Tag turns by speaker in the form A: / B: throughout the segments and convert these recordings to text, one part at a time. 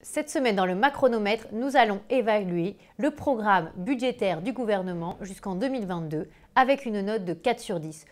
A: Cette semaine, dans le Macronomètre, nous allons évaluer le programme budgétaire du gouvernement jusqu'en 2022 avec une note de 4 sur 10.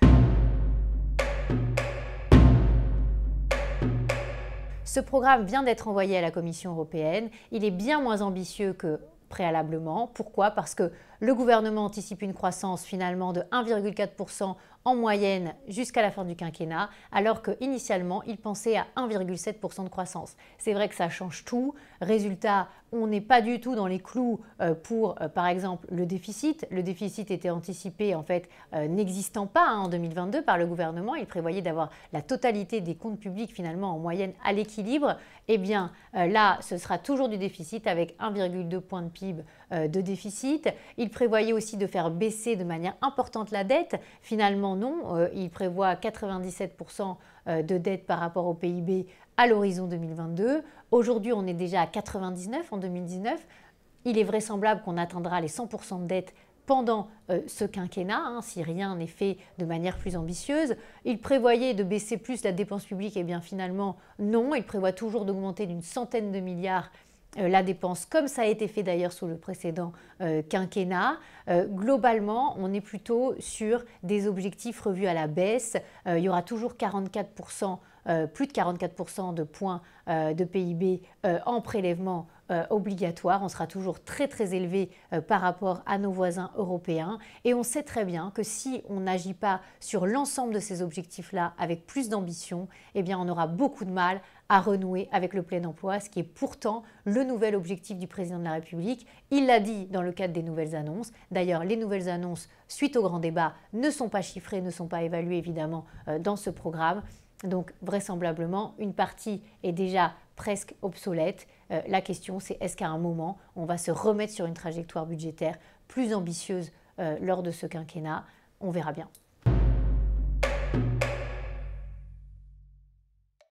A: Ce programme vient d'être envoyé à la Commission européenne. Il est bien moins ambitieux que préalablement. Pourquoi? Parce que le gouvernement anticipe une croissance finalement de 1,4% en moyenne jusqu'à la fin du quinquennat, alors qu'initialement, il pensait à 1,7% de croissance. C'est vrai que ça change tout. Résultat, on n'est pas du tout dans les clous pour, par exemple, le déficit. Le déficit était anticipé, en fait, n'existant pas en 2022 par le gouvernement. Il prévoyait d'avoir la totalité des comptes publics, finalement, en moyenne à l'équilibre. Eh bien, là, ce sera toujours du déficit avec 1,2 points de PIB de déficit. Il prévoyait aussi de faire baisser de manière importante la dette. Finalement, non. Il prévoit 97% de dette par rapport au PIB à l'horizon 2022. Aujourd'hui, on est déjà à 99 en 2019. Il est vraisemblable qu'on atteindra les 100% de dette pendant ce quinquennat, si rien n'est fait de manière plus ambitieuse. Il prévoyait de baisser plus la dépense publique, et bien finalement non. Il prévoit toujours d'augmenter d'une centaine de milliards la dépense, comme ça a été fait d'ailleurs sous le précédent quinquennat. Globalement, on est plutôt sur des objectifs revus à la baisse. Il y aura toujours 44%, plus de 44% de points de PIB en prélèvement obligatoire. On sera toujours très très élevé par rapport à nos voisins européens. Et on sait très bien que si on n'agit pas sur l'ensemble de ces objectifs-là avec plus d'ambition, eh bien on aura beaucoup de mal à renouer avec le plein emploi, ce qui est pourtant le nouvel objectif du président de la République. Il l'a dit dans le cadre des nouvelles annonces. D'ailleurs, les nouvelles annonces, suite au grand débat, ne sont pas chiffrées, ne sont pas évaluées évidemment dans ce programme. Donc vraisemblablement, une partie est déjà presque obsolète. La question, c'est est-ce qu'à un moment, on va se remettre sur une trajectoire budgétaire plus ambitieuse lors de ce quinquennat? On verra bien.